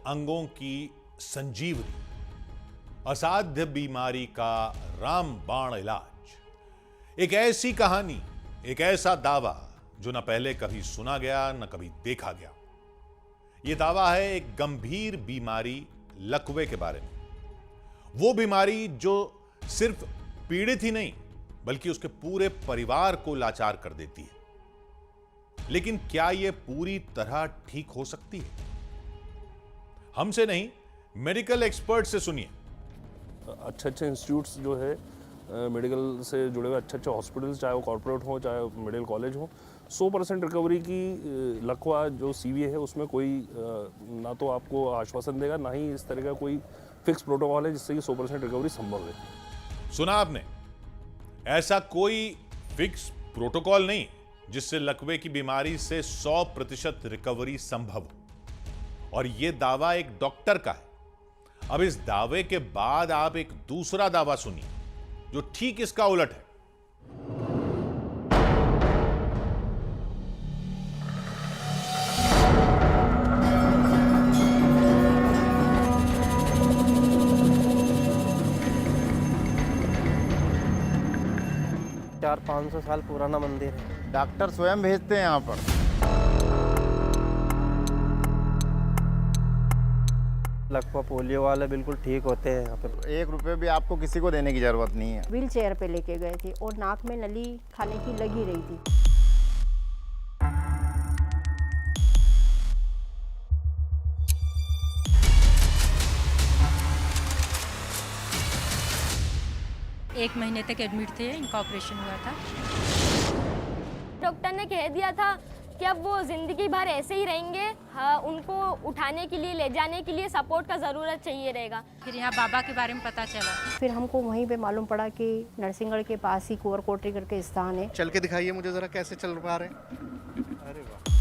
अंगों की संजीवनी, असाध्य बीमारी का रामबाण इलाज, एक ऐसी कहानी, एक ऐसा दावा जो न पहले कभी सुना गया न कभी देखा गया। यह दावा है एक गंभीर बीमारी लकवे के बारे में। वो बीमारी जो सिर्फ पीड़ित ही नहीं बल्कि उसके पूरे परिवार को लाचार कर देती है। लेकिन क्या यह पूरी तरह ठीक हो सकती है? हमसे नहीं, मेडिकल एक्सपर्ट से सुनिए। अच्छे अच्छे इंस्टीट्यूट्स जो है मेडिकल से जुड़े हुए अच्छे अच्छे हॉस्पिटल्स, चाहे वो कॉर्पोरेट हो चाहे मेडिकल कॉलेज हो, 100% रिकवरी की लकवा जो सीवीए है उसमें कोई ना तो आपको आश्वासन देगा, ना ही इस तरह का कोई फिक्स प्रोटोकॉल है जिससे कि 100% रिकवरी संभव है। सुना आपने, ऐसा कोई फिक्स प्रोटोकॉल नहीं जिससे लकवे की बीमारी से 100% रिकवरी संभव हो। और यह दावा एक डॉक्टर का है। अब इस दावे के बाद आप एक दूसरा दावा सुनिए जो ठीक इसका उलट है। चार 500 साल पुराना मंदिर है। डॉक्टर स्वयं भेजते हैं यहाँ पर। लकवा पोलियो वाले बिल्कुल ठीक होते हैं यहाँ पे। 1 रुपये भी आपको किसी को देने की जरूरत नहीं है। व्हील चेयर पे लेके गए थे और नाक में नली खाने की लगी रही थी। एक महीने तक एडमिट थे, इनका ऑपरेशन हुआ था। डॉक्टर ने कह दिया था कि अब वो जिंदगी भर ऐसे ही रहेंगे। हाँ, उनको उठाने के लिए, ले जाने के लिए सपोर्ट का ज़रूरत चाहिए रहेगा। फिर यहाँ बाबा के बारे में पता चला। फिर हमको वहीं पे मालूम पड़ा कि नरसिंहगढ़ के पास ही कुंवर कोटरी करके स्थान है। चल के दिखाइए मुझे जरा, कैसे चल पा रहे हैं। अरे वाह।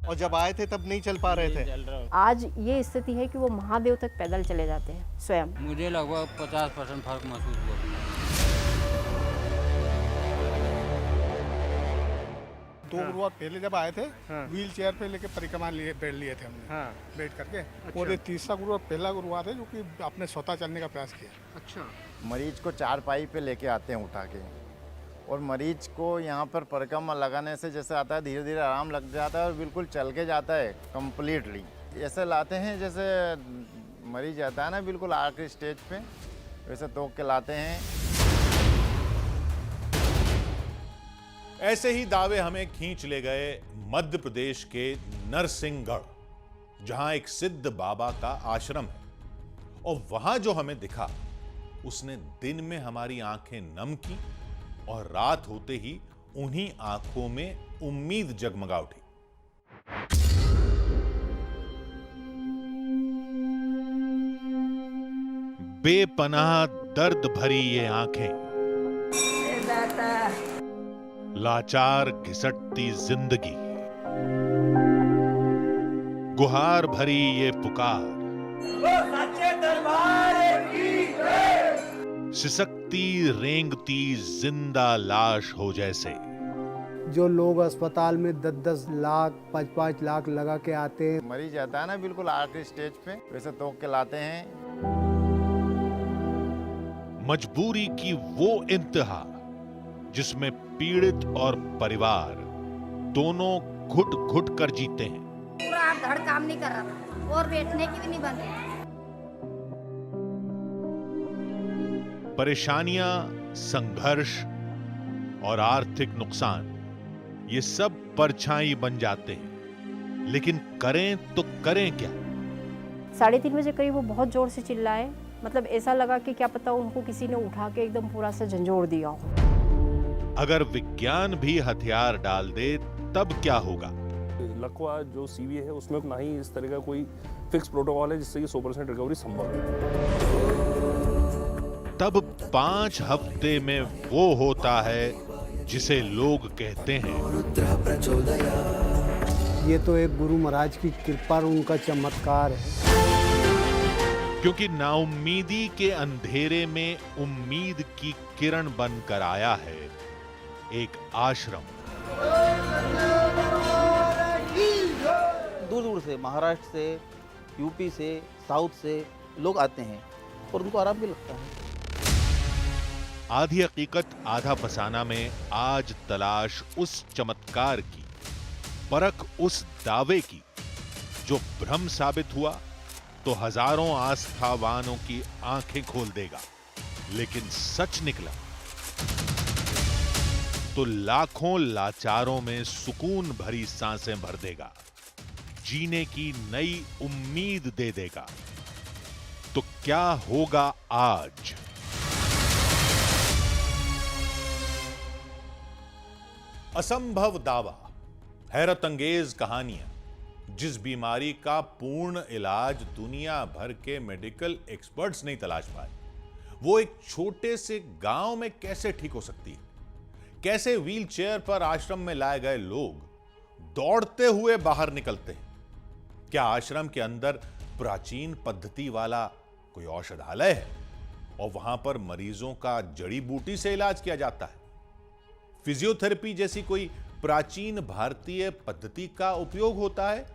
और जब आए थे तब नहीं चल पा रहे थे। आज ये स्थिति है कि वो महादेव तक पैदल चले जाते हैं स्वयं। मुझे लगभग 50% फर्क महसूस हुआ। 2 गुरुवार पहले जब आए थे, व्हील चेयर पे लेके परिक्रमा बैठ लिए थे हमने, बैठ करके। और ये तीसरा गुरुवार, पहला गुरुवार है जो कि आपने स्वतः चलने का प्रयास किया। अच्छा। मरीज को चारपाई पे लेके आते हैं उठा के, और मरीज को यहाँ पर परिक्रमा लगाने से जैसे आता है, धीरे धीरे आराम लग जाता है और बिल्कुल चल के जाता है कंप्लीटली। ऐसे लाते हैं जैसे मरीज जाता है ना बिल्कुल आखिरी स्टेज पे, वैसे तोक के लाते हैं। ऐसे ही दावे हमें खींच ले गए मध्य प्रदेश के नरसिंहगढ़, जहां एक सिद्ध बाबा का आश्रम है। और वहां जो हमें दिखा उसने दिन में हमारी आंखें नम की और रात होते ही उन्हीं आंखों में उम्मीद जगमगा उठी। बेपनाह दर्द भरी ये आंखें, लाचार घिसटती जिंदगी, गुहार भरी ये पुकार, सिसकती रेंगती जिंदा लाश हो जैसे। जो लोग अस्पताल में 10-10 लाख 5-5 लाख लगा के आते हैं। मरीज जाता है ना बिल्कुल आखिरी स्टेज पे, वैसे तोक के लाते हैं। मजबूरी की वो इंतहा जिसमें पीड़ित और परिवार दोनों घुट घुट कर जीते हैं। पूरा धड़ काम नहीं कर रहा था और बैठने की भी नहीं बन रही। परेशानियां, संघर्ष और आर्थिक नुकसान, ये सब परछाई बन जाते हैं। लेकिन करें तो करें क्या? 3:30 बजे करीब वो बहुत जोर से चिल्लाए। मतलब ऐसा लगा कि क्या पता उनको किसी ने उठा के एकदम पूरा सा झंझोड़ दिया हो। अगर विज्ञान भी हथियार डाल दे तब क्या होगा? लकवा जो सीवीए है उसमें ना ही इस तरह का कोई फिक्स प्रोटोकॉल है जिससे कि 100% रिकवरी संभव है। तब 5 हफ्ते में वो होता है जिसे लोग कहते हैं। ये तो एक गुरु महाराज की कृपा और उनका चमत्कार है। क्योंकि नाउम्मीदी के अंधेरे में उम्मीद की किरण बनकर आया है एक आश्रम। से, महाराष्ट्र से, यूपी से, साउथ से लोग आते हैं और उनको आराम भी लगता है। आधी हकीकत आधा फसाना में आज तलाश उस चमत्कार की, परख उस दावे की जो भ्रम साबित हुआ तो हजारों आस्थावानों की आंखें खोल देगा, लेकिन सच निकला तो लाखों लाचारों में सुकून भरी सांसें भर देगा, जीने की नई उम्मीद दे देगा। तो क्या होगा आज? असंभव दावा, हैरत अंगेज कहानियां, जिस बीमारी का पूर्ण इलाज दुनिया भर के मेडिकल एक्सपर्ट्स नहीं तलाश पाए, वो एक छोटे से गांव में कैसे ठीक हो सकती है? कैसे व्हील चेयर पर आश्रम में लाए गए लोग दौड़ते हुए बाहर निकलते हैं? क्या आश्रम के अंदर प्राचीन पद्धति वाला कोई औषधालय है और वहां पर मरीजों का जड़ी बूटी से इलाज किया जाता है? फिजियोथेरेपी जैसी कोई प्राचीन भारतीय पद्धति का उपयोग होता है,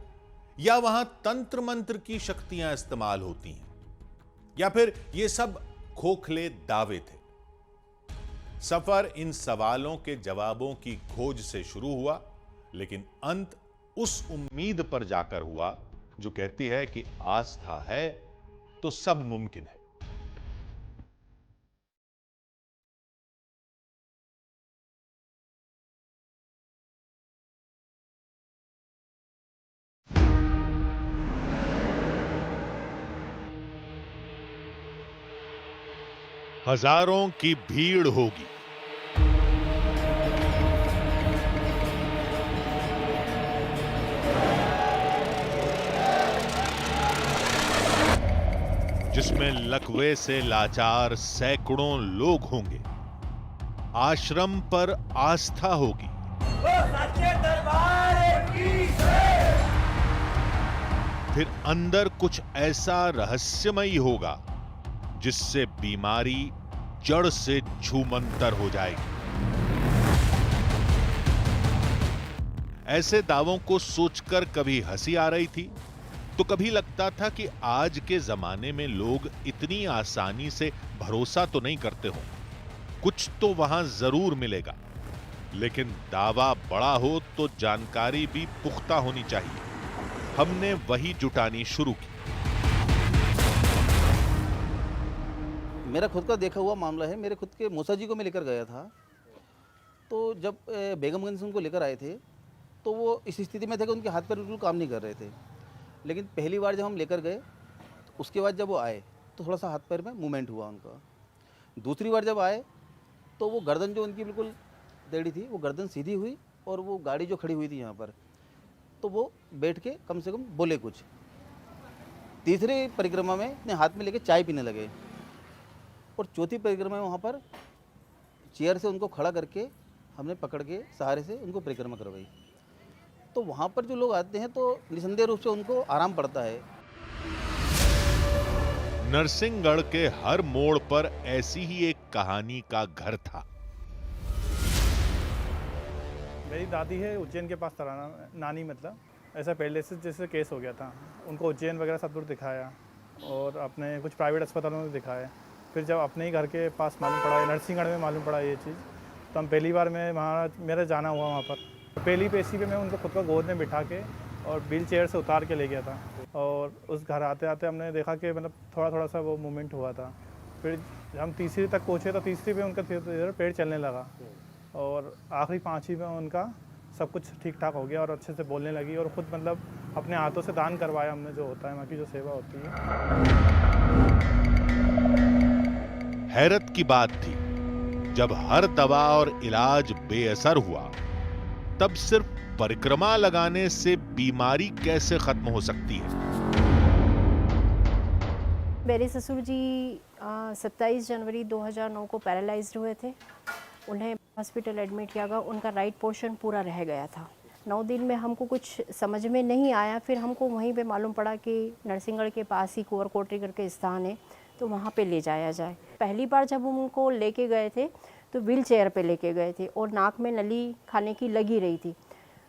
या वहां तंत्र मंत्र की शक्तियां इस्तेमाल होती हैं, या फिर यह सब खोखले दावे थे? सफर इन सवालों के जवाबों की खोज से शुरू हुआ, लेकिन अंत उस उम्मीद पर जाकर हुआ जो कहती है कि आस्था है तो सब मुमकिन है। हजारों की भीड़ होगी, जिसमें लकवे से लाचार सैकड़ों लोग होंगे। आश्रम पर आस्था होगी, फिर अंदर कुछ ऐसा रहस्यमयी होगा जिससे बीमारी जड़ से छूमंतर हो जाएगी। ऐसे दावों को सोचकर कभी हंसी आ रही थी तो कभी लगता था कि आज के जमाने में लोग इतनी आसानी से भरोसा तो नहीं करते हों, कुछ तो वहां जरूर मिलेगा। लेकिन दावा बड़ा हो तो जानकारी भी पुख्ता होनी चाहिए। हमने वही जुटानी शुरू की। मेरा खुद का देखा हुआ मामला है। मेरे खुद के मौसा जी को मैं लेकर गया था, तो जब बेगमगंज से उनको लेकर आए थे तो वो इस स्थिति में थे कि उनके हाथ पैर बिल्कुल काम नहीं कर रहे थे। लेकिन पहली बार जब हम लेकर गए, उसके बाद जब वो आए तो थोड़ा सा हाथ पैर में मूवमेंट हुआ उनका। दूसरी बार जब आए तो वो गर्दन जो उनकी बिल्कुल टेढ़ी थी, वो गर्दन सीधी हुई और वो गाड़ी जो खड़ी हुई थी यहाँ पर, तो वो बैठ के कम से कम बोले कुछ। तीसरी परिक्रमा में अपने हाथ में लेके चाय पीने लगे, और चौथी परिक्रमा में वहाँ पर चेयर से उनको खड़ा करके हमने पकड़ के सहारे से उनको परिक्रमा करवाई। तो वहाँ पर जो लोग आते हैं तो निसंदेह रूप से उनको आराम पड़ता है। नरसिंहगढ़ के हर मोड़ पर ऐसी ही एक कहानी का घर था। मेरी दादी है उज्जैन के पास तराना, नानी मतलब ऐसा पहले से जैसे केस हो गया था, उनको उज्जैन वगैरह सब दूर दिखाया और अपने कुछ प्राइवेट अस्पतालों में दिखाया। फिर जब अपने ही घर के पास मालूम पड़ा, नरसिंहगढ़ में मालूम पड़ा ये चीज़, तो हम पहली बार में वहाँ मेरा जाना हुआ वहाँ पर। पहली पेशी पे मैं उनको खुद को गोद में बिठा के और व्हील चेयर से उतार के ले गया था, और उस घर आते आते हमने देखा कि मतलब थोड़ा थोड़ा सा वो मूवमेंट हुआ था। फिर हम तीसरी तक पहुँचे तो तीसरी पे उनका धीरे पेड़ चलने लगा, और आखिरी पाँचवीं में उनका सब कुछ ठीक ठाक हो गया और अच्छे से बोलने लगी, और ख़ुद मतलब अपने हाथों से दान करवाया हमने, जो होता है वहाँ की जो सेवा होती है। हैरत की बात थी, जब हर दवा और इलाज बेअसर हुआ, तब सिर्फ परिक्रमा लगाने से बीमारी कैसे खत्म हो सकती है? मेरे ससुर जी 27 जनवरी 2009 को पैरालाइज्ड हुए थे। उन्हें हॉस्पिटल एडमिट किया गया। उनका राइट पोर्शन पूरा रह गया था। 9 दिन में हमको कुछ समझ में नहीं आया। फिर हमको वहीं पे मालूम पड़ा कि नरसिंहगढ़ के पास ही कुंवर कोटरी करके स्थान है, तो वहाँ पे ले जाया जाए। पहली बार जब हम उनको लेके गए थे तो व्हील चेयर पे लेके गए थे, और नाक में नली खाने की लगी रही थी।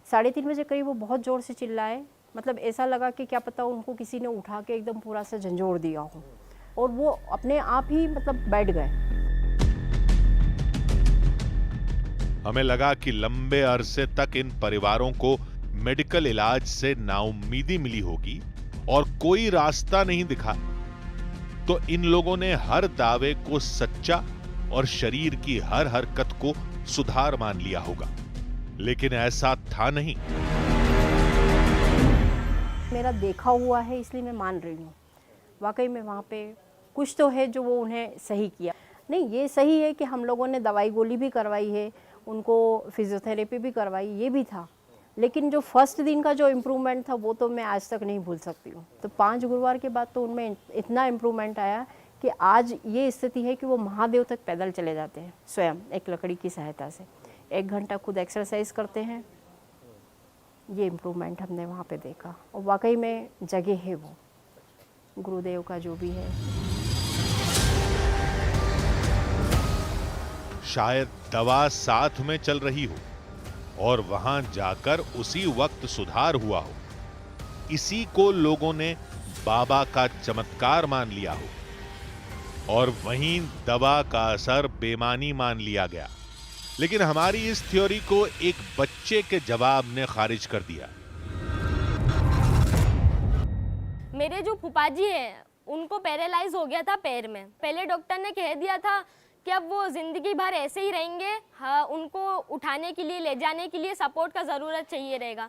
3:30 बजे करीब वो बहुत ज़ोर से चिल्लाए, मतलब ऐसा लगा कि क्या पता उनको किसी ने उठा के एकदम पूरा सा झंझोड़ दिया हो, और वो अपने आप ही मतलब बैठ गए। हमें लगा कि लंबे अरसे तक इन परिवारों को मेडिकल इलाज से नाउम्मीदी मिली होगी और कोई रास्ता नहीं दिखा, तो इन लोगों ने हर दावे को सच्चा और शरीर की हर हरकत को सुधार मान लिया होगा, लेकिन ऐसा था नहीं। मेरा देखा हुआ है इसलिए मैं मान रही हूँ, वाकई में वहाँ पे कुछ तो है जो वो उन्हें सही किया। नहीं, ये सही है कि हम लोगों ने दवाई गोली भी करवाई है, उनको फिजियोथेरेपी भी करवाई, ये भी था, लेकिन जो फर्स्ट दिन का जो इम्प्रूवमेंट था वो तो मैं आज तक नहीं भूल सकती हूँ। तो 5 गुरुवार के बाद तो उनमें इतना इम्प्रूवमेंट आया कि आज ये स्थिति है कि वो महादेव तक पैदल चले जाते हैं, स्वयं एक लकड़ी की सहायता से 1 घंटा खुद एक्सरसाइज करते हैं। ये इम्प्रूवमेंट हमने वहाँ पे देखा, और वाकई में जगह है वो गुरुदेव का जो भी है। शायद दवा साथ में चल रही हो और वहां जाकर उसी वक्त सुधार हुआ हो, इसी को लोगों ने बाबा का चमत्कार मान लिया हो, और वहीं दवा का असर बेमानी मान लिया गया। लेकिन हमारी इस थ्योरी को एक बच्चे के जवाब ने खारिज कर दिया। मेरे जो फूफा जी हैं उनको पैरालाइज हो गया था पैर में। पहले डॉक्टर ने कह दिया था कि अब वो ज़िंदगी भर ऐसे ही रहेंगे, हाँ, उनको उठाने के लिए ले जाने के लिए सपोर्ट का ज़रूरत चाहिए रहेगा।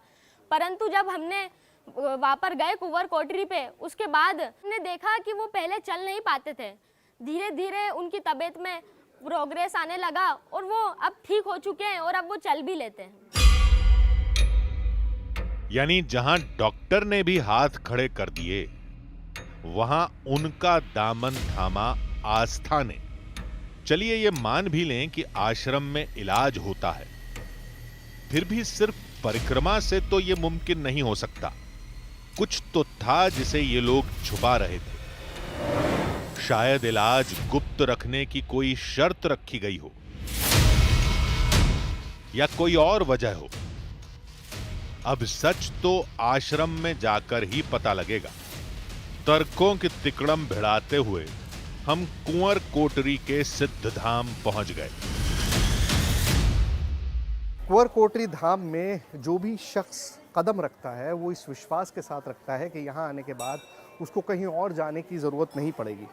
परंतु जब हमने वहाँ पर गए कुंवर कोटरी पे, उसके बाद हमने देखा कि वो पहले चल नहीं पाते थे, धीरे धीरे उनकी तबीयत में प्रोग्रेस आने लगा और वो अब ठीक हो चुके हैं और अब वो चल भी लेते हैं। यानी जहां डॉक्टर ने भी हाथ खड़े कर दिए, वहां उनका दामन थामा आस्था ने। चलिए ये मान भी लें कि आश्रम में इलाज होता है, फिर भी सिर्फ परिक्रमा से तो ये मुमकिन नहीं हो सकता। कुछ तो था जिसे ये लोग छुपा रहे थे। शायद इलाज गुप्त रखने की कोई शर्त रखी गई हो, या कोई और वजह हो। अब सच तो आश्रम में जाकर ही पता लगेगा। तर्कों की तिकड़म भिड़ाते हुए हम कुंवर कोटरी के सिद्धधाम पहुंच गए। कुंवर कोटरी धाम में जो भी शख्स कदम रखता है वो इस विश्वास के साथ रखता है कि यहाँ आने के बाद उसको कहीं और जाने की ज़रूरत नहीं पड़ेगी।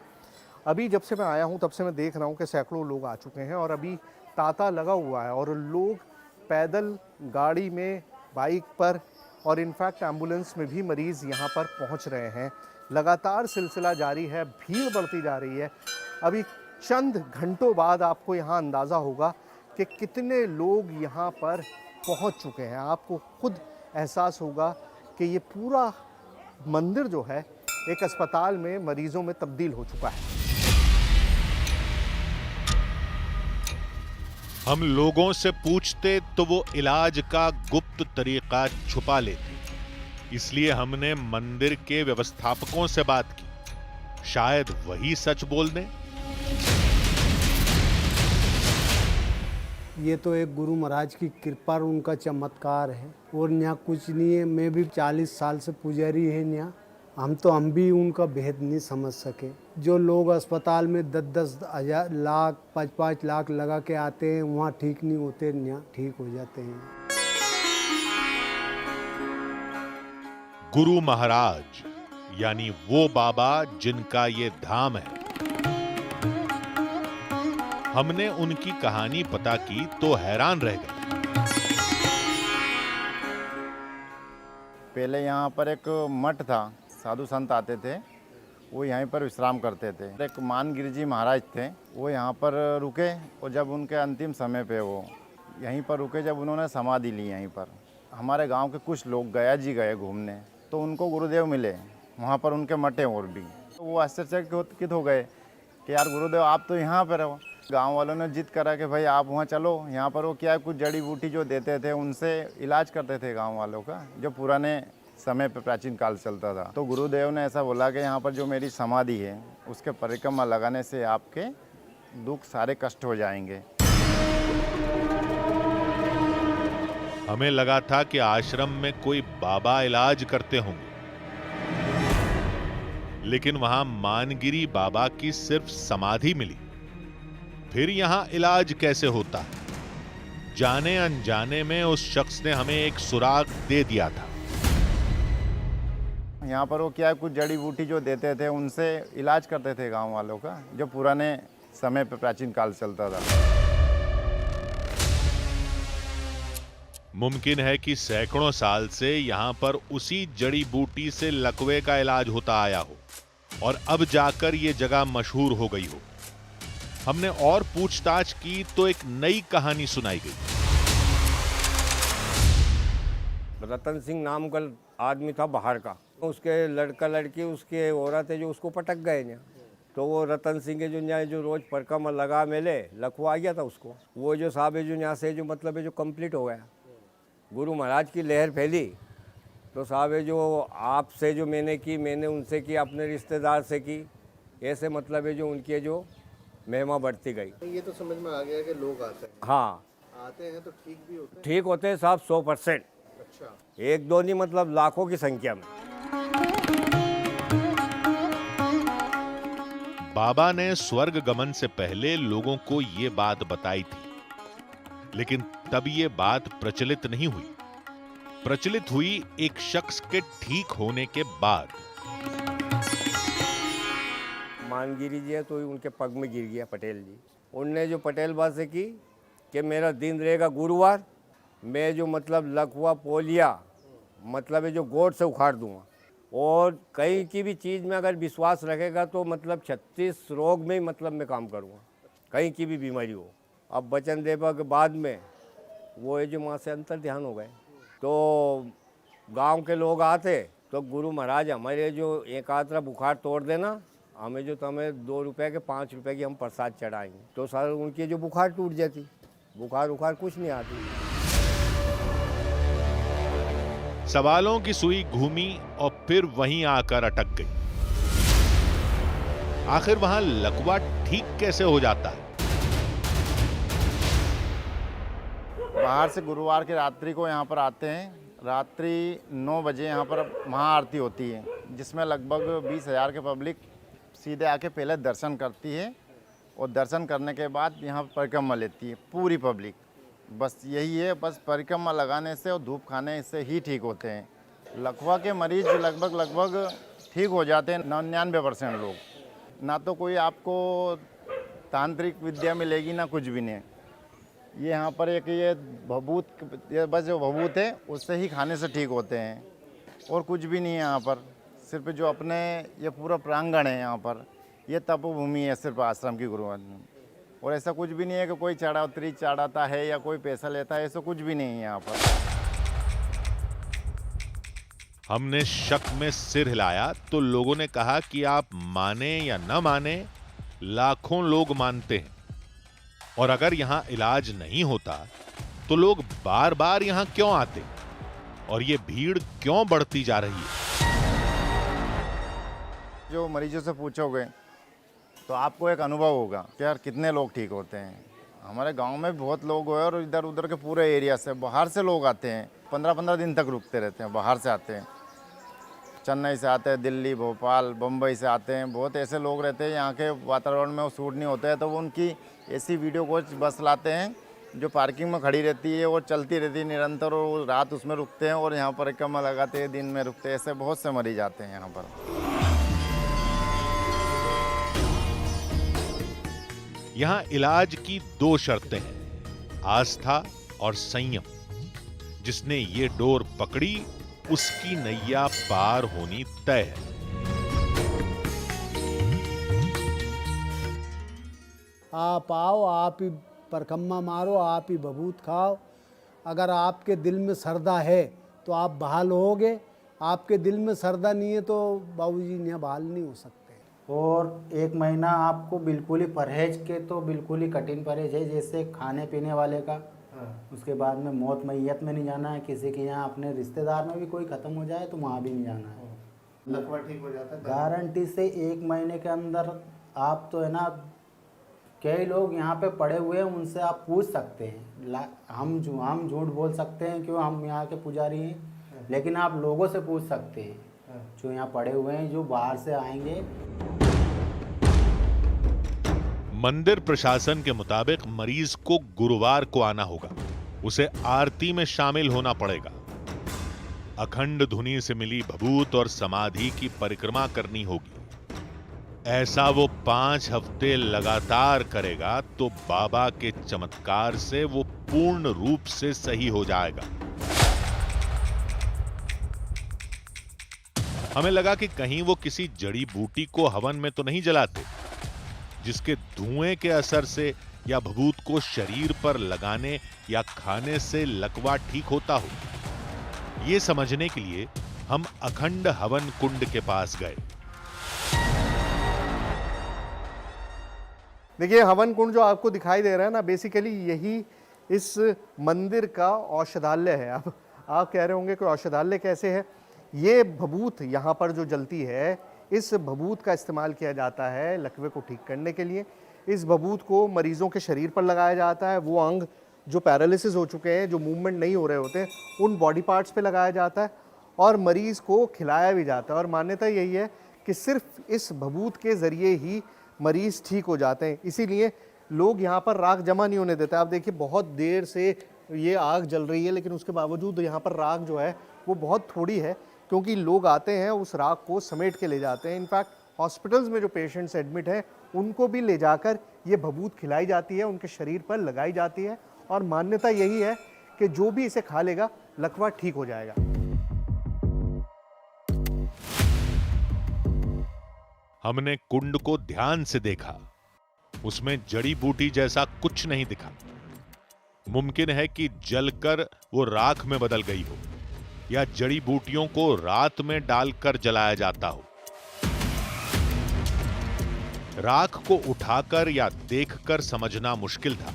अभी जब से मैं आया हूँ तब से मैं देख रहा हूँ कि सैकड़ों लोग आ चुके हैं और अभी तांता लगा हुआ है, और लोग पैदल, गाड़ी में, बाइक पर और इनफैक्ट एम्बुलेंस में भी मरीज़ यहाँ पर पहुँच रहे हैं। लगातार सिलसिला जारी है, भीड़ बढ़ती जा रही है। अभी चंद घंटों बाद आपको यहाँ अंदाज़ा होगा कि कितने लोग यहाँ पर पहुँच चुके हैं। आपको खुद एहसास होगा कि ये पूरा मंदिर जो है एक अस्पताल में मरीजों में तब्दील हो चुका है। हम लोगों से पूछते तो वो इलाज का गुप्त तरीका छुपा लेते, इसलिए हमने मंदिर के व्यवस्थापकों से बात की। शायद वही सच बोल दें। ये तो एक गुरु महाराज की कृपा और उनका चमत्कार है, और यहाँ कुछ नहीं है। मैं भी 40 साल से पुजारी है यहाँ, हम भी उनका भेद नहीं समझ सके। जो लोग अस्पताल में 10-10 हज़ार लाख 5-5 लाख लगा के आते हैं, वहाँ ठीक नहीं होते, यहाँ ठीक हो जाते हैं। गुरु महाराज यानी वो बाबा जिनका ये धाम है। हमने उनकी कहानी पता की तो हैरान रह गए। पहले यहाँ पर एक मठ था, साधु संत आते थे, वो यहीं पर विश्राम करते थे। एक मानगिरी जी महाराज थे, वो यहाँ पर रुके, और जब उनके अंतिम समय पे वो यहीं पर रुके, जब उन्होंने समाधि ली यहीं पर। हमारे गांव के कुछ लोग गया जी गए घूमने, तो उनको गुरुदेव मिले वहाँ पर, उनके मठे और भी। तो वो आश्चर्यचकित हो गए कि यार गुरुदेव आप तो यहाँ पर हो। गांव वालों ने जिद करा कि भाई आप वहाँ चलो, यहाँ पर वो क्या है, कुछ जड़ी बूटी जो देते थे उनसे इलाज करते थे गांव वालों का, जो पुराने समय पे प्राचीन काल चलता था। तो गुरुदेव ने ऐसा बोला कि यहाँ पर जो मेरी समाधि है उसके परिक्रमा लगाने से आपके दुख सारे कष्ट हो जाएंगे। हमें लगा था कि आश्रम में कोई बाबा इलाज करते होंगे, लेकिन वहां मानगिरी बाबा की सिर्फ समाधि मिली। फिर यहां इलाज कैसे होता है? जाने अनजाने में उस शख्स ने हमें एक सुराग दे दिया था। यहाँ पर वो क्या है, कुछ जड़ी बूटी जो देते थे उनसे इलाज करते थे गांव वालों का, जो पुराने समय पे प्राचीन काल चलता था। मुमकिन है कि सैकड़ों साल से यहां पर उसी जड़ी बूटी से लकवे का इलाज होता आया हो और अब जाकर ये जगह मशहूर हो गई हो। हमने और पूछताछ की तो एक नई कहानी सुनाई गई। रतन सिंह नाम का आदमी था बाहर का, उसके लड़का लड़की उसके औरत है जो उसको पटक गए ना, तो वो रतन सिंह के जो न्याय जो रोज परकम लगा मेले लखवा आ गया था उसको। वो जो साहब है जो यहाँ से जो मतलब है जो कंप्लीट हो गया, गुरु महाराज की लहर फैली, तो साहब है जो आपसे जो मैंने उनसे की, अपने रिश्तेदार से की, ऐसे मतलब है जो उनकी जो महिमा बढ़ती गई। ये तो समझ में आ गया कि लोग आते हैं। हाँ आते हैं तो ठीक भी होते हैं। ठीक होते हैं साहब 100%। अच्छा, एक दो नहीं मतलब लाखों की संख्या में। बाबा ने स्वर्ग गमन से पहले लोगों को ये बात बताई थी, लेकिन तब ये बात प्रचलित नहीं हुई। प्रचलित हुई एक शख्स के ठीक होने के बाद। मानगिरी जी है तो उनके पग में गिर गया पटेल जी। उनने जो पटेल बात से की कि मेरा दिन रहेगा गुरुवार, मैं जो मतलब लकवा पोलिया मतलब है जो गोड से उखाड़ दूंगा, और कहीं की भी चीज़ में अगर विश्वास रखेगा तो मतलब 36 रोग में ही मतलब मैं काम करूंगा, कहीं की भी बीमारी हो। अब वचन देवा के बाद में वो है जो माँ से अंतर ध्यान हो गए, तो गांव के लोग आते तो गुरु महाराज हमारे जो एक आतरा बुखार तोड़ देना, हमें जो तुम्हें 2 रुपए के 5 रुपए की हम प्रसाद चढ़ाएंगे, तो सर उनकी जो बुखार टूट जाती, बुखार कुछ नहीं आती। सवालों की सुई घूमी और फिर वहीं आकर अटक गई। आखिर वहां लकवा ठीक कैसे हो जाता है? बाहर से गुरुवार की रात्रि को यहाँ पर आते हैं। रात्रि 9 बजे यहाँ पर महाआरती होती है, जिसमें लगभग 20,000 के पब्लिक सीधे आके पहले दर्शन करती है, और दर्शन करने के बाद यहाँ परिक्रमा लेती है पूरी पब्लिक। बस यही है, बस परिक्रमा लगाने से और धूप खाने से ही ठीक होते हैं। लकवा के मरीज लगभग ठीक हो जाते हैं 99% लोग। ना तो कोई आपको तांत्रिक विद्या मिलेगी ना कुछ भी नहीं। ये यहाँ पर एक ये भभूत, ये बस जो भभूत है उससे ही खाने से ठीक होते हैं, और कुछ भी नहीं है यहाँ पर। सिर्फ जो अपने ये पूरा प्रांगण है यहाँ पर, ये तपोभूमि है सिर्फ आश्रम की गुरुवार में, और ऐसा कुछ भी नहीं है कि कोई चढ़ावतरी चढ़ाता है या कोई पैसा लेता है, ऐसा कुछ भी नहीं है यहाँ पर। हमने शक में सिर हिलाया तो लोगों ने कहा कि आप माने या न माने, लाखों लोग मानते हैं, और अगर यहां इलाज नहीं होता तो लोग बार बार यहां क्यों आते और ये भीड़ क्यों बढ़ती जा रही है? जो मरीजों से पूछोगे तो आपको एक अनुभव होगा कि यार कितने लोग ठीक होते हैं। हमारे गांव में बहुत लोग हैं, और इधर उधर के पूरे एरिया से बाहर से लोग आते हैं, 15-15 दिन तक रुकते रहते हैं। बाहर से आते हैं, चेन्नई से आते हैं, दिल्ली, भोपाल, बम्बई से आते हैं। बहुत ऐसे लोग रहते हैं यहाँ के वातावरण में वो सूट नहीं होता है, तो वो उनकी ऐसी वीडियो कोच बस लाते हैं जो पार्किंग में खड़ी रहती है और चलती रहती है निरंतर, और रात उसमें रुकते हैं और यहाँ परिक्रमा लगाते हैं, दिन में रुकते हैं। ऐसे बहुत से मरीज आते हैं यहाँ पर। यहां इलाज की 2 शर्तें हैं, आस्था और संयम। जिसने ये डोर पकड़ी उसकी नैया पार होनी तय है। आप आओ, आप ही परकम्मा मारो, आप ही भभूत खाओ। अगर आपके दिल में श्रद्धा है तो आप बहाल होगे, आपके दिल में श्रद्धा नहीं है तो बाबूजी यहाँ बहाल नहीं हो सकते। और 1 महीना आपको बिल्कुल ही परहेज के, तो बिल्कुल ही कठिन परहेज है, जैसे खाने पीने वाले का। उसके बाद में मौत मैयत में नहीं जाना है, किसी के यहाँ अपने रिश्तेदार में भी कोई ख़त्म हो जाए तो वहाँ भी नहीं जाना है। लकवा ठीक हो जाता है गारंटी से 1 महीने के अंदर। आप तो है ना, कई लोग यहाँ पे पड़े हुए हैं, उनसे आप पूछ सकते हैं, हम झूठ बोल सकते हैं क्यों, हम यहाँ के पुजारी हैं, लेकिन आप लोगों से पूछ सकते हैं जो यहाँ पड़े हुए हैं, जो बाहर से आएंगे। मंदिर प्रशासन के मुताबिक मरीज को गुरुवार को आना होगा, उसे आरती में शामिल होना पड़ेगा, अखंड धुनी से मिली भभूत और समाधि की परिक्रमा करनी होगी। ऐसा वो 5 हफ्ते लगातार करेगा तो बाबा के चमत्कार से वो पूर्ण रूप से सही हो जाएगा। हमें लगा कि कहीं वो किसी जड़ी बूटी को हवन में तो नहीं जलाते, जिसके धुएं के असर से या भभूत को शरीर पर लगाने या खाने से लकवा ठीक होता हो। ये समझने के लिए हम अखंड हवन कुंड के पास गए। देखिए, हवन कुंड जो आपको दिखाई दे रहा है ना, बेसिकली यही इस मंदिर का औषधालय है। अब आप कह रहे होंगे कि औषधालय कैसे है? ये भभूत यहाँ पर जो जलती है, इस भभूत का इस्तेमाल किया जाता है लकवे को ठीक करने के लिए। इस भभूत को मरीजों के शरीर पर लगाया जाता है, वो अंग जो पैरालिसिस हो चुके हैं, जो मूवमेंट नहीं हो रहे होते, उन बॉडी पार्ट्स पे लगाया जाता है और मरीज़ को खिलाया भी जाता है। और मान्यता यही है कि सिर्फ इस भभूत के ज़रिए ही मरीज़ ठीक हो जाते हैं। इसीलिए लोग यहाँ पर राख जमा नहीं होने देते। आप देखिए, बहुत देर से ये आग जल रही है, लेकिन उसके बावजूद यहाँ पर राख जो है वो बहुत थोड़ी है, क्योंकि लोग आते हैं उस राख को समेट के ले जाते हैं। इनफैक्ट हॉस्पिटल्स में जो पेशेंट्स एडमिट हैं उनको भी ले जाकर ये भभूत खिलाई जाती है, उनके शरीर पर लगाई जाती है। और मान्यता यही है कि जो भी इसे खा लेगा लकवा ठीक हो जाएगा। हमने कुंड को ध्यान से देखा, उसमें जड़ी बूटी जैसा कुछ नहीं दिखा। मुमकिन है कि जलकर वो राख में बदल गई हो या जड़ी बूटियों को रात में डालकर जलाया जाता हो। राख को उठाकर या देखकर समझना मुश्किल था,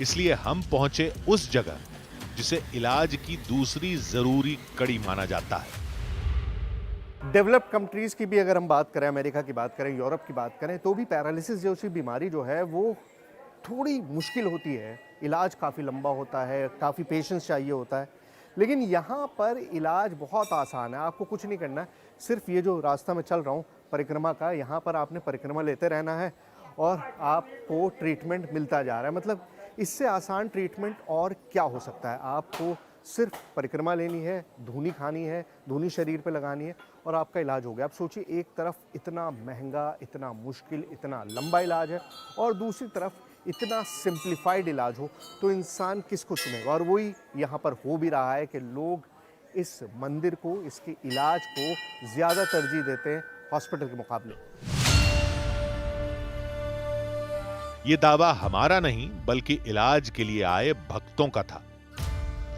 इसलिए हम पहुंचे उस जगह जिसे इलाज की दूसरी जरूरी कड़ी माना जाता है। डेवलप्ड कंट्रीज़ की भी अगर हम बात करें, अमेरिका की बात करें, यूरोप की बात करें, तो भी पैरालिसिस जैसी बीमारी जो है वो थोड़ी मुश्किल होती है। इलाज काफ़ी लंबा होता है, काफ़ी पेशेंस चाहिए होता है। लेकिन यहाँ पर इलाज बहुत आसान है, आपको कुछ नहीं करना है। सिर्फ ये जो रास्ता में चल रहा हूँ परिक्रमा का, यहाँ पर आपने परिक्रमा लेते रहना है और आपको ट्रीटमेंट मिलता जा रहा है। मतलब इससे आसान ट्रीटमेंट और क्या हो सकता है? आपको सिर्फ परिक्रमा लेनी है, धूनी खानी है, धूनी शरीर पे लगानी है और आपका इलाज हो गया। आप सोचिए, एक तरफ इतना महंगा, इतना मुश्किल, इतना लंबा इलाज है और दूसरी तरफ इतना सिंप्लीफाइड इलाज हो, तो इंसान किसको चुनेगा? और वही यहाँ पर हो भी रहा है कि लोग इस मंदिर को, इसके इलाज को ज़्यादा तरजीह देते हैं हॉस्पिटल के मुकाबले। ये दावा हमारा नहीं, बल्कि इलाज के लिए आए भक्तों का था।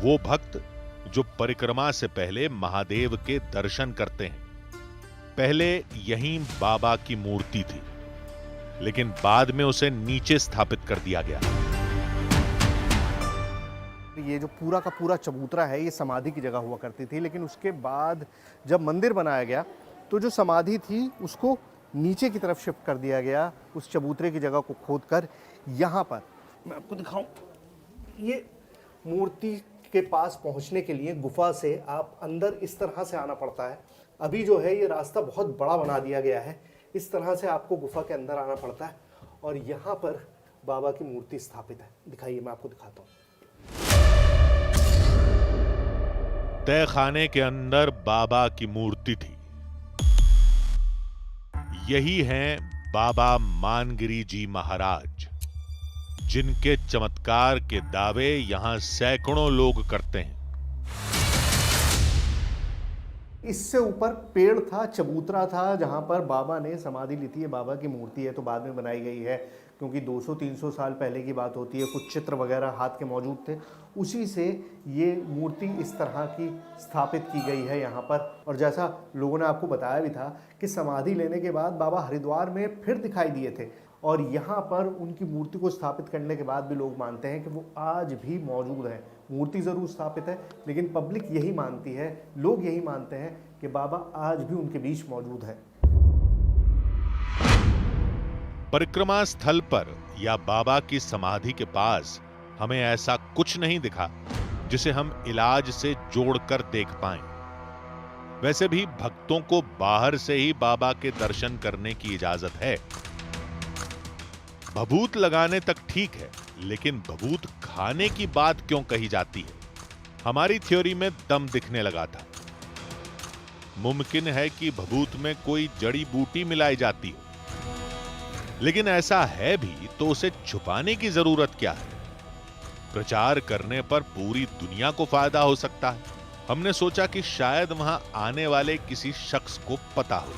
वो भक्त जो परिक्रमा से पहले महादेव के दर्शन करते हैं। पहले यहीं बाबा की मूर्ति थी, लेकिन बाद में उसे नीचे स्थापित कर दिया गया। ये जो पूरा का पूरा चबूतरा है, ये समाधि की जगह हुआ करती थी, लेकिन उसके बाद जब मंदिर बनाया गया तो जो समाधि थी उसको नीचे की तरफ शिफ्ट कर दिया गया, उस चबूतरे की जगह को खोदकर। यहाँ पर मैं आपको दिखाऊं, ये मूर्ति के पास पहुंचने के लिए गुफा से आप अंदर इस तरह से आना पड़ता है। अभी जो है ये रास्ता बहुत बड़ा बना दिया गया है, इस तरह से आपको गुफा के अंदर आना पड़ता है और यहाँ पर बाबा की मूर्ति स्थापित है। दिखाइए, मैं आपको दिखाता हूँ। तय खाने के अंदर बाबा की मूर्ति थी। यही हैं बाबा मानगिरी जी महाराज, जिनके चमत्कार के दावे यहां सैकड़ों लोग करते हैं। इससे ऊपर पेड़ था, चबूतरा था, जहां पर बाबा ने समाधि ली थी। ये बाबा की मूर्ति है तो बाद में बनाई गई है, क्योंकि 200-300 साल पहले की बात होती है। कुछ चित्र वगैरह हाथ के मौजूद थे, उसी से ये मूर्ति इस तरह की स्थापित की गई है यहाँ पर। और जैसा लोगों ने आपको बताया भी था कि समाधि लेने के बाद बाबा हरिद्वार में फिर दिखाई दिए थे और यहाँ पर उनकी मूर्ति को स्थापित करने के बाद भी लोग मानते हैं कि वो आज भी मौजूद है। मूर्ति ज़रूर स्थापित है, लेकिन पब्लिक यही मानती है, लोग यही मानते हैं कि बाबा आज भी उनके बीच मौजूद है। परिक्रमा स्थल पर या बाबा की समाधि के पास हमें ऐसा कुछ नहीं दिखा जिसे हम इलाज से जोड़कर देख पाएं। वैसे भी भक्तों को बाहर से ही बाबा के दर्शन करने की इजाजत है। भभूत लगाने तक ठीक है, लेकिन भभूत खाने की बात क्यों कही जाती है? हमारी थ्योरी में दम दिखने लगा था। मुमकिन है कि भभूत में कोई जड़ी बूटी मिलाई जाती हो, लेकिन ऐसा है भी तो उसे छुपाने की जरूरत क्या है? प्रचार करने पर पूरी दुनिया को फायदा हो सकता है। हमने सोचा कि शायद वहां आने वाले किसी शख्स को पता हो।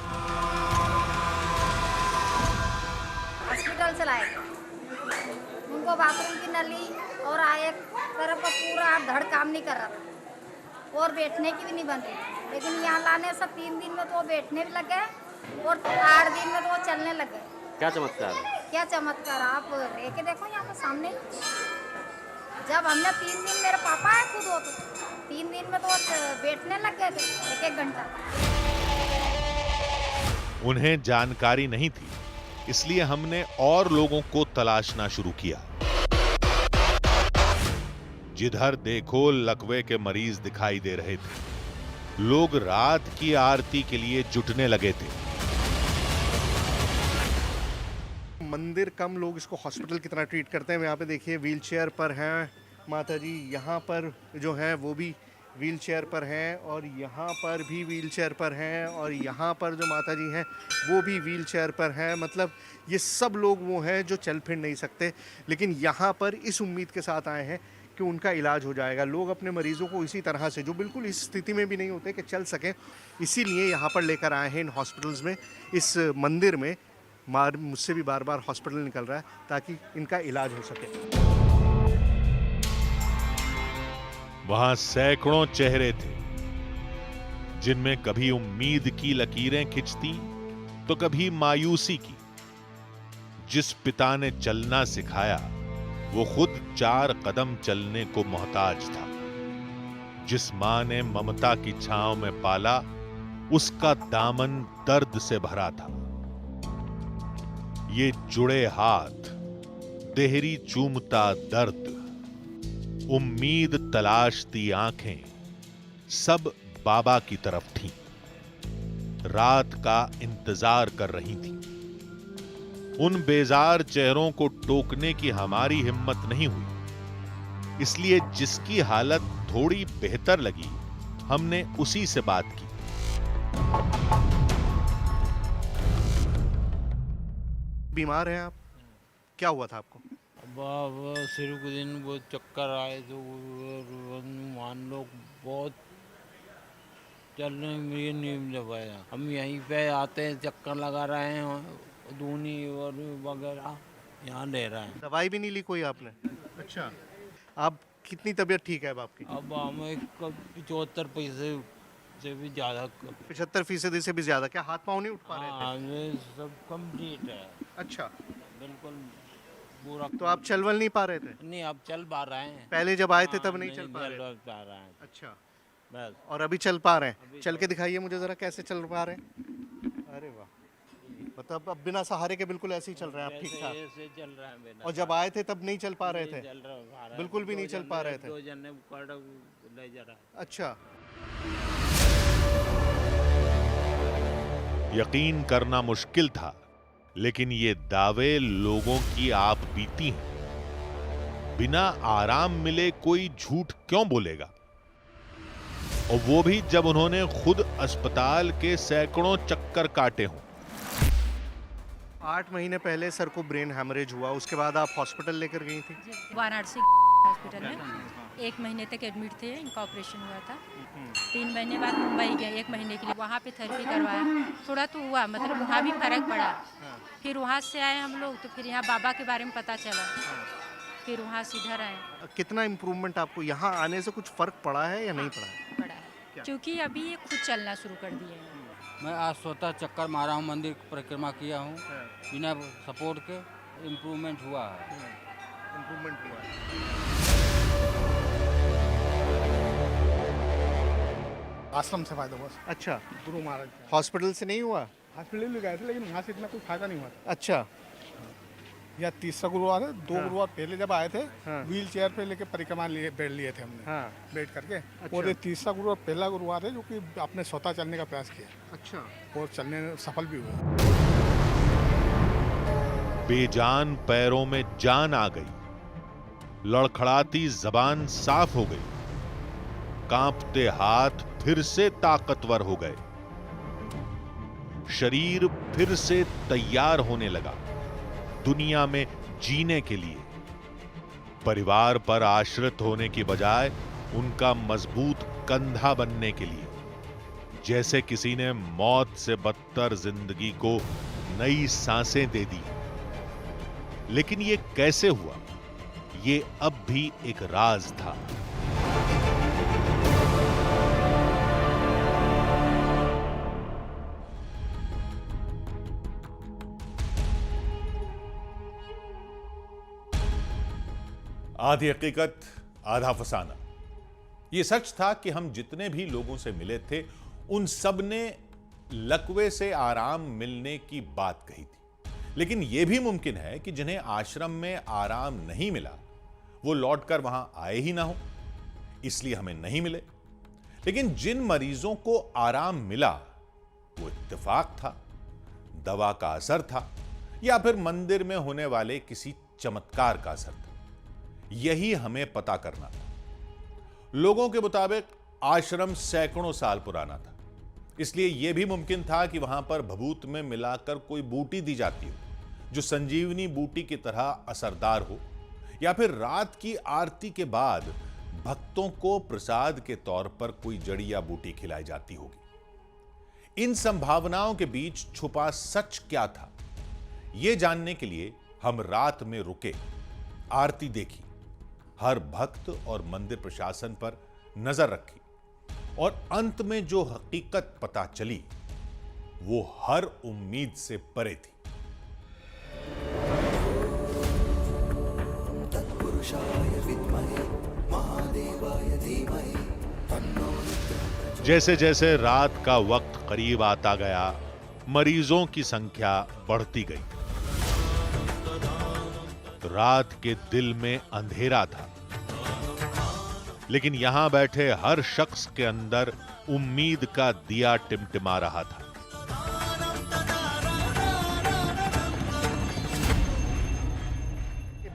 हॉस्पिटल चलाए उनको बाथरूम की नली और एक तरफ का पूरा धड़ काम नहीं कर रहा था और बैठने की भी नहीं बन रही, लेकिन यहाँ लाने से 3 दिन में तो वो बैठने भी लग गए और 8 दिन में तो वो चलने लग गए। क्या चमत्कार है? क्या चमत्कार, आप लेके देखो यहाँ पे सामने। जब हमने 3 दिन, मेरे पापा है खुद हो, तो 3 दिन में तो बैठने लग गए थे 1-1 घंटा। उन्हें जानकारी नहीं थी, इसलिए हमने और लोगों को तलाशना शुरू किया। जिधर देखो लकवे के मरीज दिखाई दे रहे थे। लोग रात की आरती के लिए जुटने लगे थे। मंदिर कम, लोग इसको हॉस्पिटल की तरह ट्रीट करते हैं। यहाँ पे देखिए व्हील चेयर पर हैं माता जी, यहाँ पर जो है वो भी व्हील चेयर पर हैं, और यहाँ पर भी व्हील चेयर पर हैं, और यहाँ पर जो माता जी हैं वो भी व्हील चेयर पर हैं। मतलब ये सब लोग वो हैं जो चल फिर नहीं सकते, लेकिन यहाँ पर इस उम्मीद के साथ आए हैं कि उनका इलाज हो जाएगा। लोग अपने मरीज़ों को इसी तरह से, जो बिल्कुल इस स्थिति में भी नहीं होते कि चल सकें, इसीलिए यहाँ पर लेकर आए हैं इन हॉस्पिटल्स में, इस मंदिर में। मुझसे भी बार बार हॉस्पिटल निकल रहा है ताकि इनका इलाज हो सके। वहां सैकड़ों चेहरे थे, जिनमें कभी उम्मीद की लकीरें खिंचती तो कभी मायूसी की। जिस पिता ने चलना सिखाया वो खुद 4 कदम चलने को मोहताज था। जिस मां ने ममता की छांव में पाला, उसका दामन दर्द से भरा था। ये जुड़े हाथ, देहरी चूमता दर्द, उम्मीद तलाशती आंखें, सब बाबा की तरफ थीं। रात का इंतजार कर रही थीं। उन बेजार चेहरों को टोकने की हमारी हिम्मत नहीं हुई, इसलिए जिसकी हालत थोड़ी बेहतर लगी, हमने उसी से बात की। बीमार हैं आप? क्या हुआ था आपको? अब शुरू के दिन वो चक्कर आए तो मान लो बहुत चलने में नहीं दबाया। हम यहीं पे आते हैं, चक्कर लगा रहे हैं, दूनी और वगैरह यहाँ ले रहे हैं। दवाई भी नहीं ली कोई आपने? अच्छा, आप कितनी तबीयत ठीक है अब आपकी? अब हमें 75% से भी ज़्यादा। 75% से भी ज़्यादा? क्या हाथ पाँव नहीं उठ पा रहे थे? हाँ, सब कंप्लीट है। अच्छा, बिल्कुल पूरा। तो आप चलवल नहीं पा रहे थे? नहीं, अब चल पा रहे हैं। पहले जब आए थे तब नहीं चल पा रहे? अच्छा, बस। और अभी चल पा रहे हैं? चल के दिखाइए मुझे जरा, कैसे चल पा रहे हैं? अरे वाह, मतलब अब बिना सहारे के बिल्कुल ऐसे ही चल रहे हैं आप? ठीक ठाक ऐसे चल रहा है बिना। और जब आए थे तब नहीं चल पा रहे थे? बिल्कुल भी नहीं चल पा रहे थे? 2 जने ले जा रहा है। अच्छा, यकीन करना मुश्किल था, लेकिन ये दावे लोगों की आप बीती हैं। बिना आराम मिले कोई झूठ क्यों बोलेगा? और वो भी जब उन्होंने खुद अस्पताल के सैकड़ों चक्कर काटे हों। 8 महीने पहले सर को ब्रेन हैमरेज हुआ, उसके बाद आप हॉस्पिटल लेकर गई थी? वाराणसी हॉस्पिटल में 1 महीने तक एडमिट थे। इनका ऑपरेशन हुआ था। 3 महीने बाद मुंबई गए 1 महीने के लिए। वहाँ पे थेरेपी करवाया, थोड़ा तो हुआ, मतलब वहाँ भी फर्क पड़ा। फिर वहाँ से आए हम लोग, तो फिर यहाँ बाबा के बारे में पता चला, फिर वहाँ से इधर आए। कितना इम्प्रूवमेंट आपको यहाँ आने से कुछ फर्क पड़ा है या नहीं पड़ा है? पड़ा है, क्योंकि अभी ये खुद चलना शुरू कर दिए हैं। मैं आज स्वतः चक्कर मारा हूँ, मंदिर परिक्रमा किया हूँ, बिना सपोर्ट के इम्प्रूवमेंट हुआ है। इम्प्रूवमेंट हुआ है। आश्रम से फायदा हुआ। अच्छा, गुरु महाराज हॉस्पिटल से नहीं हुआ? हॉस्पिटल भी गए थे, लेकिन वहाँ से इतना कोई फायदा नहीं हुआ। अच्छा, या तीसरा गुरुवार है। 2 गुरुवार पहले जब आए थे व्हील चेयर पे लेके परिक्रमा बैठ लिए थे हमने बैठ करके। और ये तीसरा गुरुवार पहला गुरुवार है जो कि आपने स्वतः चलने का प्रयास किया। अच्छा। और चलने में सफल भी हुए। बेजान पैरों में जान आ गई, लड़खड़ाती जबान साफ हो गई, कांपते हाथ फिर से ताकतवर हो गए, शरीर फिर से तैयार होने लगा दुनिया में जीने के लिए। परिवार पर आश्रित होने की बजाय उनका मजबूत कंधा बनने के लिए, जैसे किसी ने मौत से बदतर जिंदगी को नई सांसें दे दी। लेकिन ये कैसे हुआ, ये अब भी एक राज था। आधी हकीकत आधा फसाना। यह सच था कि हम जितने भी लोगों से मिले थे उन सब ने लकवे से आराम मिलने की बात कही थी। लेकिन यह भी मुमकिन है कि जिन्हें आश्रम में आराम नहीं मिला वो लौटकर वहां आए ही ना हो, इसलिए हमें नहीं मिले। लेकिन जिन मरीजों को आराम मिला वो इत्तेफाक था, दवा का असर था, या फिर मंदिर में होने वाले किसी चमत्कार का असर था। यही हमें पता करना था। लोगों के मुताबिक आश्रम सैकड़ों साल पुराना था, इसलिए यह भी मुमकिन था कि वहां पर भभूत में मिलाकर कोई बूटी दी जाती हो जो संजीवनी बूटी की तरह असरदार हो, या फिर रात की आरती के बाद भक्तों को प्रसाद के तौर पर कोई जड़ी या बूटी खिलाई जाती होगी। इन संभावनाओं के बीच छुपा सच क्या था, यह जानने के लिए हम रात में रुके, आरती देखी, हर भक्त और मंदिर प्रशासन पर नजर रखी, और अंत में जो हकीकत पता चली वो हर उम्मीद से परे थी। जैसे जैसे रात का वक्त करीब आता गया, मरीजों की संख्या बढ़ती गई। रात के दिल में अंधेरा था, लेकिन यहां बैठे हर शख्स के अंदर उम्मीद का दिया टिमटिमा रहा था।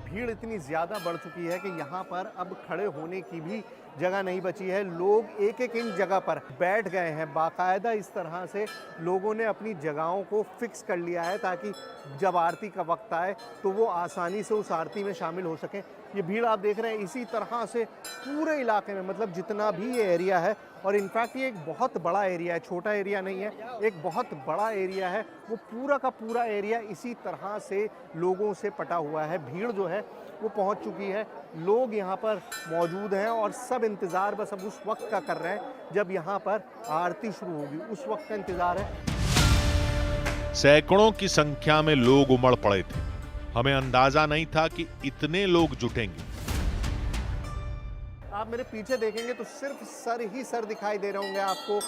भीड़ इतनी ज़्यादा बढ़ चुकी है कि यहाँ पर अब खड़े होने की भी जगह नहीं बची है। लोग एक एक इंच जगह पर बैठ गए हैं। बाकायदा इस तरह से लोगों ने अपनी जगहों को फिक्स कर लिया है ताकि जब आरती का वक्त आए तो वो आसानी से उस आरती में शामिल हो सकें। ये भीड़ आप देख रहे हैं इसी तरह से पूरे इलाके में, मतलब जितना भी ये एरिया है, और इनफैक्ट ये एक बहुत बड़ा एरिया है, छोटा एरिया नहीं है, एक बहुत बड़ा एरिया है। वो पूरा का पूरा एरिया इसी तरह से लोगों से पटा हुआ है। भीड़ जो है वो पहुंच चुकी है, लोग यहाँ पर मौजूद हैं और सब इंतज़ार बस अब उस वक्त का कर रहे हैं जब यहाँ पर आरती शुरू होगी, उस वक्त का इंतज़ार है। सैकड़ों की संख्या में लोग उमड़ पड़े थे। हमें अंदाजा नहीं था कि इतने लोग जुटेंगे। आप मेरे पीछे देखेंगे तो सिर्फ सर ही सर दिखाई दे रहे होंगे आपको।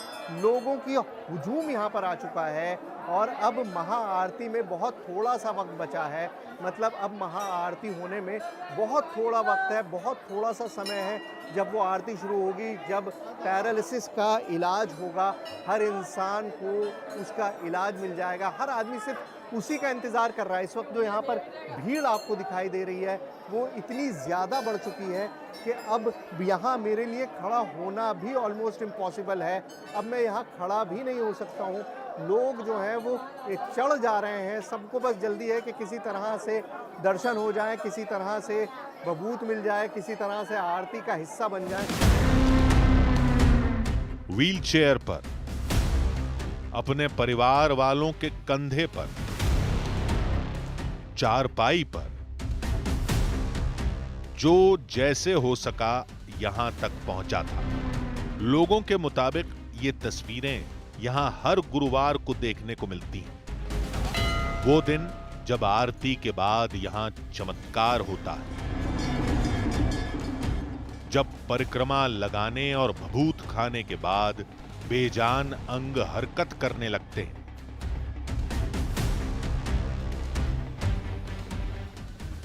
लोगों की हुजूम यहाँ पर आ चुका है और अब महाआरती में बहुत थोड़ा सा वक्त बचा है। मतलब अब महाआरती होने में बहुत थोड़ा वक्त है, बहुत थोड़ा सा समय है। जब वो आरती शुरू होगी, जब पैरालिसिस का इलाज होगा, हर इंसान को उसका इलाज मिल जाएगा। हर आदमी सिर्फ उसी का इंतज़ार कर रहा है। इस वक्त जो यहाँ पर भीड़ आपको दिखाई दे रही है वो इतनी ज़्यादा बढ़ चुकी है कि अब यहाँ मेरे लिए खड़ा होना भी ऑलमोस्ट इम्पॉसिबल है। अब मैं यहाँ खड़ा भी नहीं हो सकता हूँ। लोग जो हैं वो चढ़ जा रहे हैं। सबको बस जल्दी है कि किसी तरह से दर्शन हो जाए, किसी तरह से बबूत मिल जाए, किसी तरह से आरती का हिस्सा बन जाए। व्हील चेयर पर, अपने परिवार वालों के कंधे पर, चारपाई पर, जो जैसे हो सका यहां तक पहुंचा था। लोगों के मुताबिक ये तस्वीरें यहां हर गुरुवार को देखने को मिलती हैं। वो दिन जब आरती के बाद यहां चमत्कार होता है, जब परिक्रमा लगाने और भभूत खाने के बाद बेजान अंग हरकत करने लगते हैं।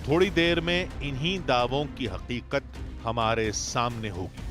थोड़ी देर में इन्हीं दावों की हकीकत हमारे सामने होगी।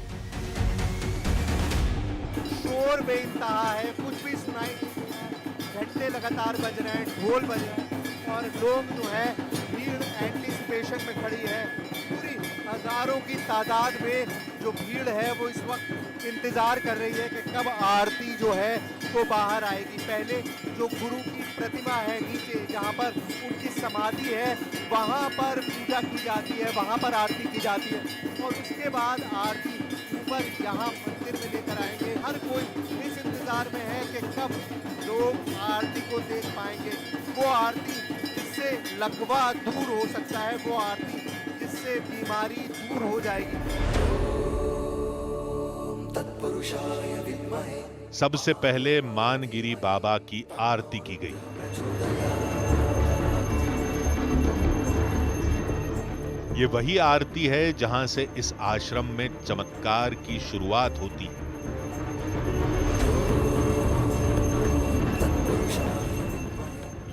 शोर बेइंतहा है, कुछ भी सुनाई नहीं दे रहा है, घंटे लगातार बज रहे हैं, ढोल बज रहे हैं और लोग जो है भीड़ एंटीसिपेशन में खड़ी है। पूरी हजारों की तादाद में जो भीड़ है वो इस वक्त इंतजार कर रही है कि कब आरती जो है वो बाहर आएगी। पहले जो गुरु की प्रतिमा है नीचे जहाँ पर उनकी समाधि है वहाँ पर पूजा की जाती है, वहाँ पर आरती की जाती है और उसके बाद आरती ऊपर यहाँ मंदिर में लेकर आएंगे। हर कोई इस इंतजार में है कि कब लोग आरती को देख पाएंगे। वो आरती जिससे लकवा दूर हो सकता है, वो आरती जिससे बीमारी दूर हो जाएगी। सबसे पहले मानगिरी बाबा की आरती की गई। ये वही आरती है जहां से इस आश्रम में चमत्कार की शुरुआत होती है।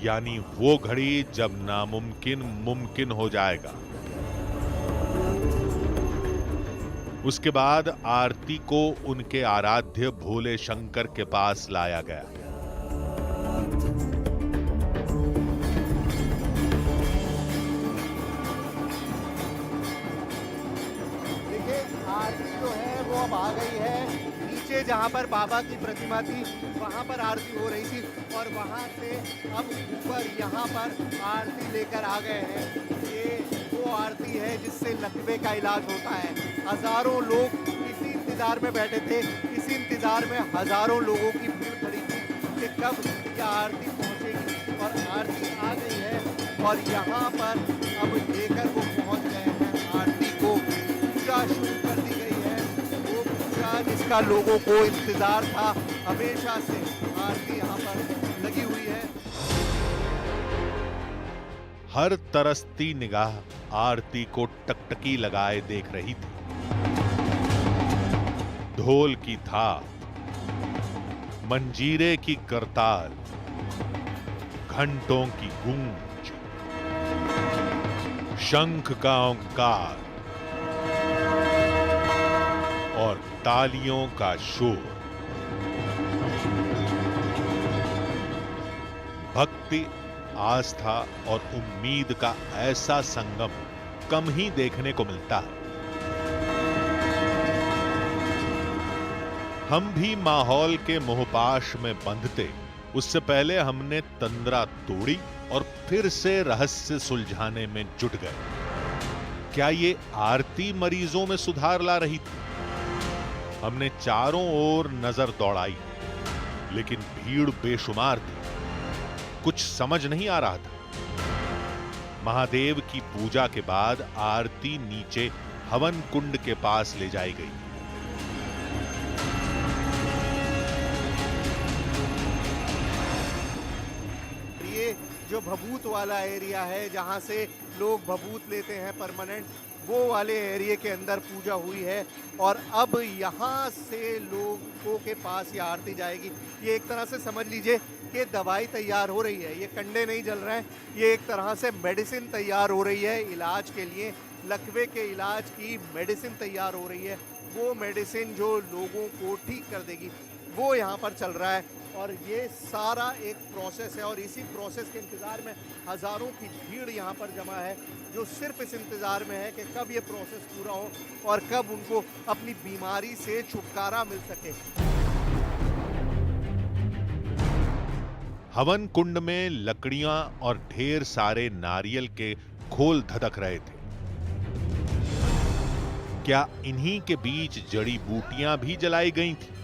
यानी वो घड़ी जब नामुमकिन मुमकिन हो जाएगा। उसके बाद आरती को उनके आराध्य भोले शंकर के पास लाया गया। देखिए आरती जो है वो अब आ गई है। नीचे जहाँ पर बाबा की प्रतिमा थी वहाँ पर आरती हो रही थी और वहाँ से अब ऊपर यहाँ पर आरती लेकर आ गए हैं। ये वो आरती है जिससे लकवे का इलाज होता है। हजारों लोग इसी इंतजार में बैठे थे, इसी इंतजार में हजारों लोगों की भीड़ पड़ी थी कि कब यह आरती पहुंचेगी और आरती आ गई है और यहाँ पर अब लेकर वो पहुंच गए हैं। आरती को पूजा शुरू कर दी गई है, वो पूजा जिसका लोगों को इंतजार था हमेशा से। आरती यहाँ पर लगी हुई है। हर तरसती निगाह आरती को टकटकी लगाए देख रही थी। ढोल की थाप, मंजीरे की करताल, घंटों की गूंज, शंख का ओंकार और तालियों का शोर। भक्ति, आस्था और उम्मीद का ऐसा संगम कम ही देखने को मिलता है। हम भी माहौल के मोहपाश में बंधते उससे पहले हमने तंद्रा तोड़ी और फिर से रहस्य सुलझाने में जुट गए। क्या ये आरती मरीजों में सुधार ला रही थी? हमने चारों ओर नजर दौड़ाई, लेकिन भीड़ बेशुमार थी। कुछ समझ नहीं आ रहा था। महादेव की पूजा के बाद आरती नीचे हवन कुंड के पास ले जाई गई। ये जो भभूत वाला एरिया है जहाँ से लोग भभूत लेते हैं परमानेंट, वो वाले एरिया के अंदर पूजा हुई है और अब यहाँ से लोगों के पास ये आरती जाएगी। ये एक तरह से समझ लीजिए कि दवाई तैयार हो रही है। ये कंडे नहीं जल रहे हैं, ये एक तरह से मेडिसिन तैयार हो रही है इलाज के लिए। लकवे के इलाज की मेडिसिन तैयार हो रही है। वो मेडिसिन जो लोगों को ठीक कर देगी वो यहाँ पर चल रहा है और ये सारा एक प्रोसेस है और इसी प्रोसेस के इंतज़ार में हज़ारों की भीड़ यहाँ पर जमा है जो सिर्फ इस इंतज़ार में है कि कब ये प्रोसेस पूरा हो और कब उनको अपनी बीमारी से छुटकारा मिल सके। हवन कुंड में लकड़ियां और ढेर सारे नारियल के खोल धधक रहे थे। क्या इन्हीं के बीच जड़ी बूटियां भी जलाई गई थी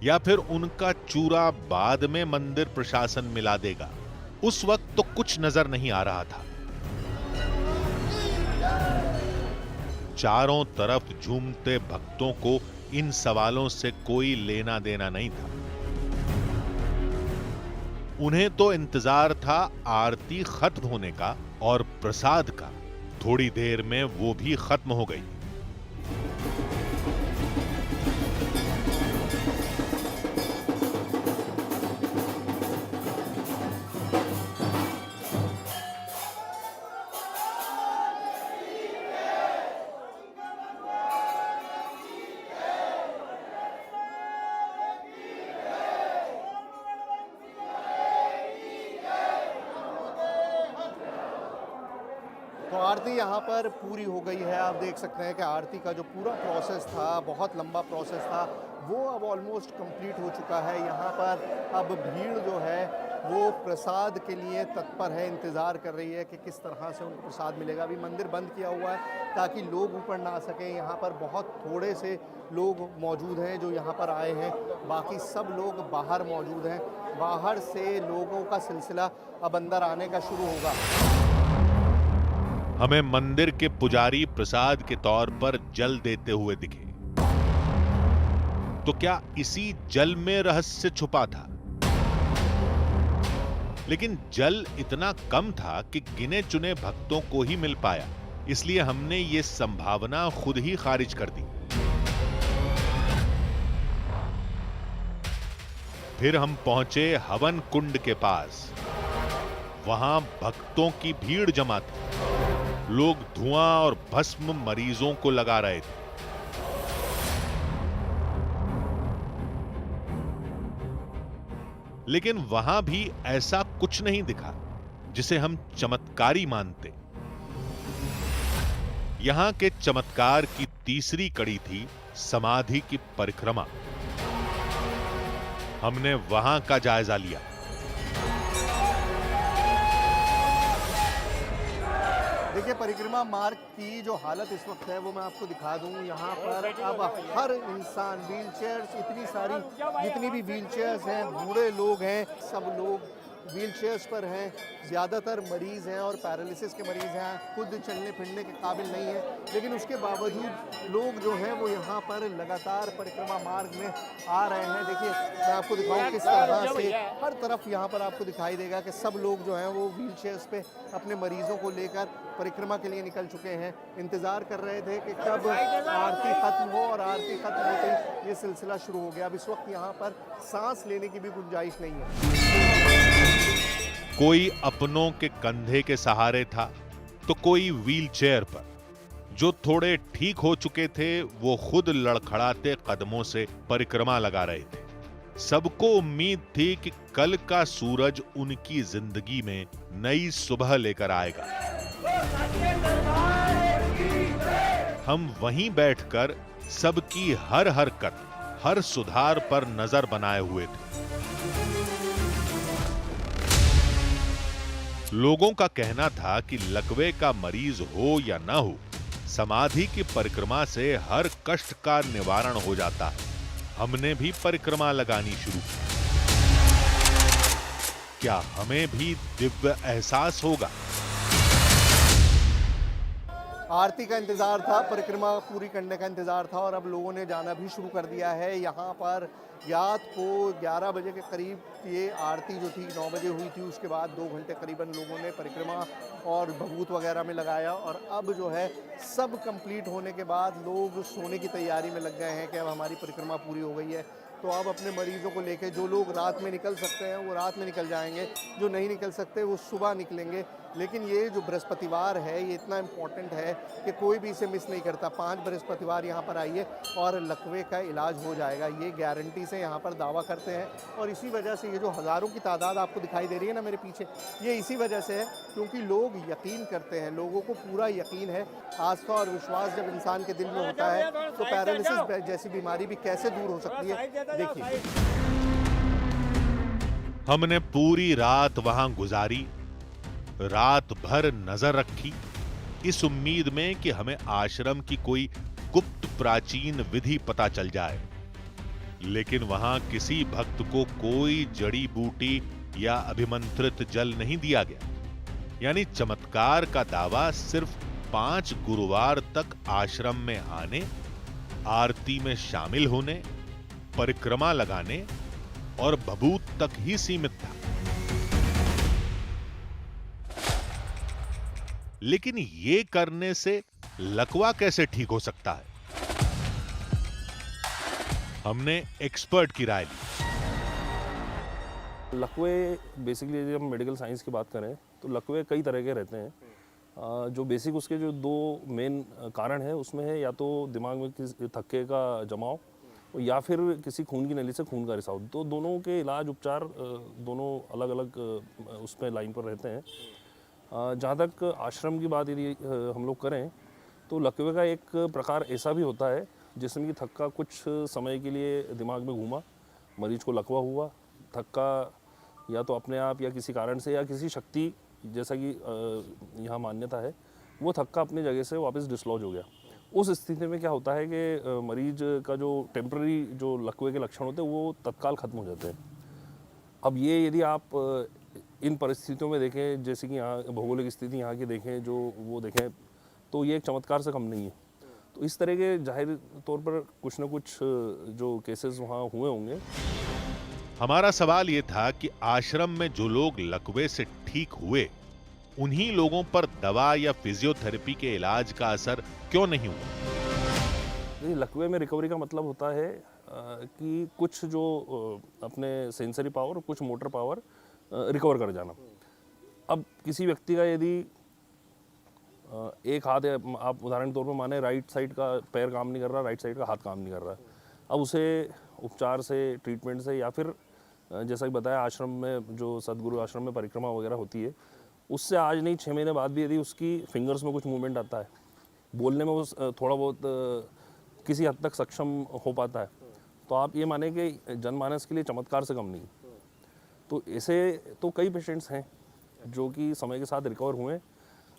या फिर उनका चूरा बाद में मंदिर प्रशासन मिला देगा? उस वक्त तो कुछ नजर नहीं आ रहा था। चारों तरफ झूमते भक्तों को इन सवालों से कोई लेना देना नहीं था। उन्हें तो इंतजार था आरती खत्म होने का और प्रसाद का। थोड़ी देर में वो भी खत्म हो गई। आरती यहाँ पर पूरी हो गई है। आप देख सकते हैं कि आरती का जो पूरा प्रोसेस था, बहुत लंबा प्रोसेस था, वो अब ऑलमोस्ट कंप्लीट हो चुका है। यहाँ पर अब भीड़ जो है वो प्रसाद के लिए तत्पर है, इंतज़ार कर रही है कि किस तरह से उनको प्रसाद मिलेगा। अभी मंदिर बंद किया हुआ है ताकि लोग ऊपर ना आ सकें। यहाँ पर बहुत थोड़े से लोग मौजूद हैं जो यहाँ पर आए हैं, बाकी सब लोग बाहर मौजूद हैं। बाहर से लोगों का सिलसिला अब अंदर आने का शुरू होगा। हमें मंदिर के पुजारी प्रसाद के तौर पर जल देते हुए दिखे। तो क्या इसी जल में रहस्य छुपा था? लेकिन जल इतना कम था कि गिने चुने भक्तों को ही मिल पाया, इसलिए हमने ये संभावना खुद ही खारिज कर दी। फिर हम पहुंचे हवन कुंड के पास। वहां भक्तों की भीड़ जमा थी। लोग धुआं और भस्म मरीजों को लगा रहे थे। लेकिन वहां भी ऐसा कुछ नहीं दिखा जिसे हम चमत्कारी मानते। यहां के चमत्कार की तीसरी कड़ी थी समाधि की परिक्रमा। हमने वहां का जायजा लिया। देखिए, परिक्रमा मार्ग की जो हालत इस वक्त है वो मैं आपको दिखा दूं। यहाँ पर अब हर इंसान, व्हील चेयर्स, इतनी सारी जितनी भी व्हील चेयर्स हैं, बूढ़े लोग हैं, सब लोग व्हील चेयर्स पर हैं। ज़्यादातर मरीज़ हैं और पैरालिसिस के मरीज़ हैं, खुद चलने फिरने के काबिल नहीं है, लेकिन उसके बावजूद लोग जो हैं वो यहाँ पर लगातार परिक्रमा मार्ग में आ रहे हैं। देखिए, मैं आपको दिखाऊं किस तरह से हर तरफ यहाँ पर आपको दिखाई देगा कि सब लोग जो हैं वो व्हील चेयर्स पे अपने मरीज़ों को लेकर परिक्रमा के लिए निकल चुके हैं। इंतज़ार कर रहे थे कि कब आरती ख़त्म हो, और आरती ख़त्म होते ही ये सिलसिला शुरू हो गया। अब इस वक्त यहाँ पर सांस लेने की भी गुंजाइश नहीं है। कोई अपनों के कंधे के सहारे था तो कोई व्हील चेयर पर। जो थोड़े ठीक हो चुके थे वो खुद लड़खड़ाते कदमों से परिक्रमा लगा रहे थे। सबको उम्मीद थी कि कल का सूरज उनकी जिंदगी में नई सुबह लेकर आएगा। हम वहीं बैठकर सबकी हर हरकत, हर सुधार पर नजर बनाए हुए थे। लोगों का कहना था कि लकवे का मरीज हो या ना हो, समाधि की परिक्रमा से हर कष्ट का निवारण हो जाता है। हमने भी परिक्रमा लगानी शुरू की। क्या हमें भी दिव्य एहसास होगा? आरती का इंतज़ार था, परिक्रमा पूरी करने का इंतज़ार था, और अब लोगों ने जाना भी शुरू कर दिया है। यहाँ पर रात को 11 बजे के करीब ये आरती जो थी 9 बजे हुई थी, उसके बाद 2 घंटे करीबन लोगों ने परिक्रमा और भभूत वगैरह में लगाया, और अब जो है सब कंप्लीट होने के बाद लोग सोने की तैयारी में लग गए हैं कि अब हमारी परिक्रमा पूरी हो गई है। तो अब अपने मरीज़ों को लेके जो लोग रात में निकल सकते हैं वो रात में निकल जाएंगे, जो नहीं निकल सकते वो सुबह निकलेंगे। लेकिन ये जो बृहस्पतिवार है ये इतना इम्पोर्टेंट है कि कोई भी इसे मिस नहीं करता। 5 बृहस्पतिवार यहाँ पर आइए और लकवे का इलाज हो जाएगा, ये गारंटी से यहाँ पर दावा करते हैं। और इसी वजह से ये जो हज़ारों की तादाद आपको दिखाई दे रही है ना मेरे पीछे, ये इसी वजह से है क्योंकि लोग यकीन करते हैं, लोगों को पूरा यकीन है। आस्था और विश्वास जब इंसान के दिल में होता है तो पैरालिसिस जैसी बीमारी भी कैसे दूर हो सकती है। देखिए, हमने पूरी रात वहां गुजारी, रात भर नजर रखी, इस उम्मीद में कि हमें आश्रम की कोई गुप्त प्राचीन विधि पता चल जाए। लेकिन वहां किसी भक्त को कोई जड़ी बूटी या अभिमंत्रित जल नहीं दिया गया। यानी चमत्कार का दावा सिर्फ 5 गुरुवार तक आश्रम में आने, आरती में शामिल होने, परिक्रमा लगाने और भभूत तक ही सीमित था। लेकिन ये करने से लकवा कैसे ठीक हो सकता है? हमने एक्सपर्ट की राय ली। लकवे बेसिकली यदि हम मेडिकल साइंस की बात करें तो लकवे कई तरह के रहते हैं। जो बेसिक उसके जो 2 मेन कारण है उसमें है या तो दिमाग में किसी थक्के का जमाव या फिर किसी खून की नली से खून का रिसाव। तो दोनों के इलाज उपचार दोनों अलग अलग उसमें लाइन पर रहते हैं। जहाँ तक आश्रम की बात यदि हम लोग करें तो लकवे का एक प्रकार ऐसा भी होता है जिसमें कि थक्का कुछ समय के लिए दिमाग में घूमा, मरीज को लकवा हुआ, थक्का या तो अपने आप या किसी कारण से या किसी शक्ति, जैसा कि यहाँ मान्यता है, वो थक्का अपनी जगह से वापस डिसलॉज हो गया। उस स्थिति में क्या होता है कि मरीज का जो टेम्पररी जो लकवे के लक्षण होते हैं वो तत्काल खत्म हो जाते हैं। अब ये यदि आप इन परिस्थितियों में देखें, जैसे कि यहाँ भौगोलिक स्थिति यहाँ की देखें, जो वो देखें, तो ये एक चमत्कार से कम नहीं है। तो इस तरह के जाहिर तौर पर कुछ न कुछ जो केसेस वहाँ हुए होंगे। हमारा सवाल ये था कि आश्रम में जो लोग लकवे से ठीक हुए, उन्हीं लोगों पर दवा या फिजियोथेरेपी के इलाज का असर क्यों नहीं हुआ? लकवे में रिकवरी का मतलब होता है कि कुछ जो अपने सेंसरी पावर, कुछ मोटर पावर रिकवर कर जाना। अब किसी व्यक्ति का यदि एक हाथ है, आप उदाहरण के तौर पर माने राइट साइड का पैर काम नहीं कर रहा, राइट साइड का हाथ काम नहीं कर रहा, अब उसे उपचार से, ट्रीटमेंट से, या फिर जैसा कि बताया आश्रम में जो सदगुरु आश्रम में परिक्रमा वगैरह होती है, उससे आज नहीं 6 महीने बाद भी यदि उसकी फिंगर्स में कुछ मूवमेंट आता है, बोलने में वो थोड़ा बहुत किसी हद तक सक्षम हो पाता है, तो आप ये माने कि जनमानस के लिए चमत्कार से कम नहीं। तो ऐसे तो कई पेशेंट्स हैं जो कि समय के साथ रिकवर हुए।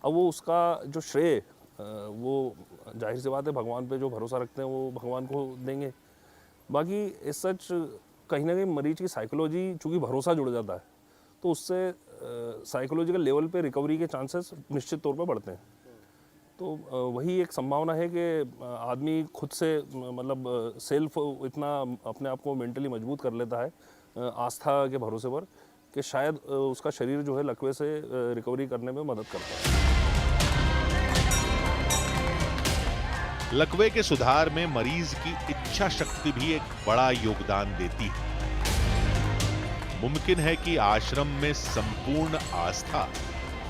अब वो उसका जो श्रेय, वो जाहिर सी बात है भगवान पे जो भरोसा रखते हैं वो भगवान को देंगे। बाकी इस सच कहीं ना कहीं मरीज की साइकोलॉजी, चूँकि भरोसा जुड़ जाता है, तो उससे साइकोलॉजिकल लेवल पे रिकवरी के चांसेस निश्चित तौर पर बढ़ते हैं। तो वही एक संभावना है कि आदमी खुद से मतलब सेल्फ इतना अपने आप को मेंटली मजबूत कर लेता है आस्था के भरोसे पर, कि शायद उसका शरीर जो है लकवे से रिकवरी करने में मदद करता है। लकवे के सुधार में मरीज की इच्छा शक्ति भी एक बड़ा योगदान देती है। मुमकिन है कि आश्रम में संपूर्ण आस्था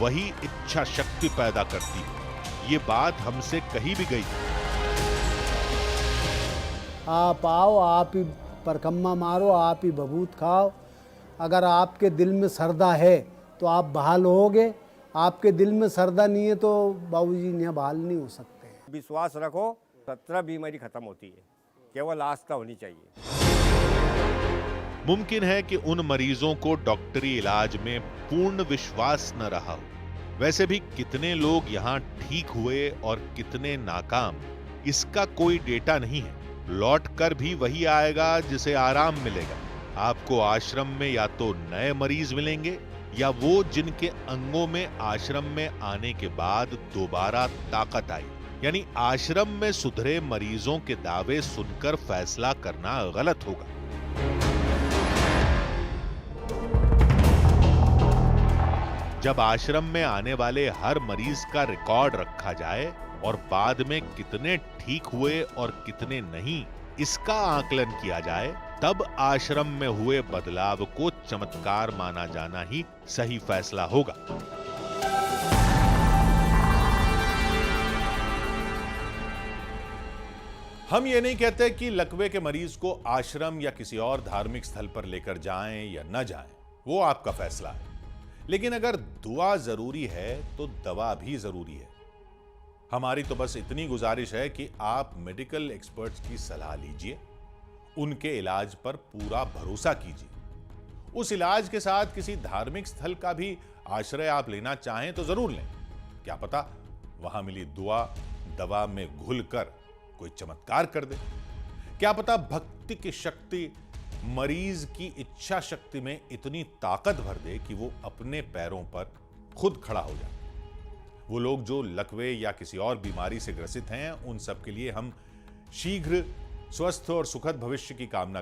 वही इच्छा शक्ति पैदा करती है। ये बात हमसे कही भी गई। आप आओ, आप ही परिक्रमा मारो, आप ही बबूत खाओ। अगर आपके दिल में श्रद्धा है तो आप बहाल होगे, आपके दिल में श्रद्धा नहीं है तो बाबूजी यहाँ बहाल नहीं हो सकते। विश्वास रखो, 17 बीमारी खत्म होती है, केवल आस्था होनी चाहिए। मुमकिन है कि उन मरीजों को डॉक्टरी इलाज में पूर्ण विश्वास न रहा हो। वैसे भी कितने लोग यहाँ ठीक हुए और कितने नाकाम, इसका कोई डेटा नहीं है। लौट कर भी वही आएगा जिसे आराम मिलेगा। आपको आश्रम में या तो नए मरीज मिलेंगे या वो जिनके अंगों में आश्रम में आने के बाद दोबारा ताकत आई। यानी आश्रम में सुधरे मरीजों के दावे सुनकर फैसला करना गलत होगा। जब आश्रम में आने वाले हर मरीज का रिकॉर्ड रखा जाए और बाद में कितने ठीक हुए और कितने नहीं, इसका आकलन किया जाए, तब आश्रम में हुए बदलाव को चमत्कार माना जाना ही सही फैसला होगा। हम ये नहीं कहते कि लकवे के मरीज को आश्रम या किसी और धार्मिक स्थल पर लेकर जाएं या न जाएं, वो आपका फैसला है। लेकिन अगर दुआ जरूरी है तो दवा भी जरूरी है। हमारी तो बस इतनी गुजारिश है कि आप मेडिकल एक्सपर्ट्स की सलाह लीजिए, उनके इलाज पर पूरा भरोसा कीजिए। उस इलाज के साथ किसी धार्मिक स्थल का भी आश्रय आप लेना चाहें तो जरूर लें। क्या पता वहां मिली दुआ दवा में घुलकर कोई चमत्कार कर दे। क्या पता भक्ति की शक्ति मरीज की इच्छा शक्ति में इतनी ताकत भर दे कि वो अपने पैरों पर खुद खड़ा हो जाए। वो लोग जो लकवे या किसी और बीमारी से ग्रसित हैं, उन सब के लिए हम शीघ्र स्वस्थ और सुखद भविष्य की कामना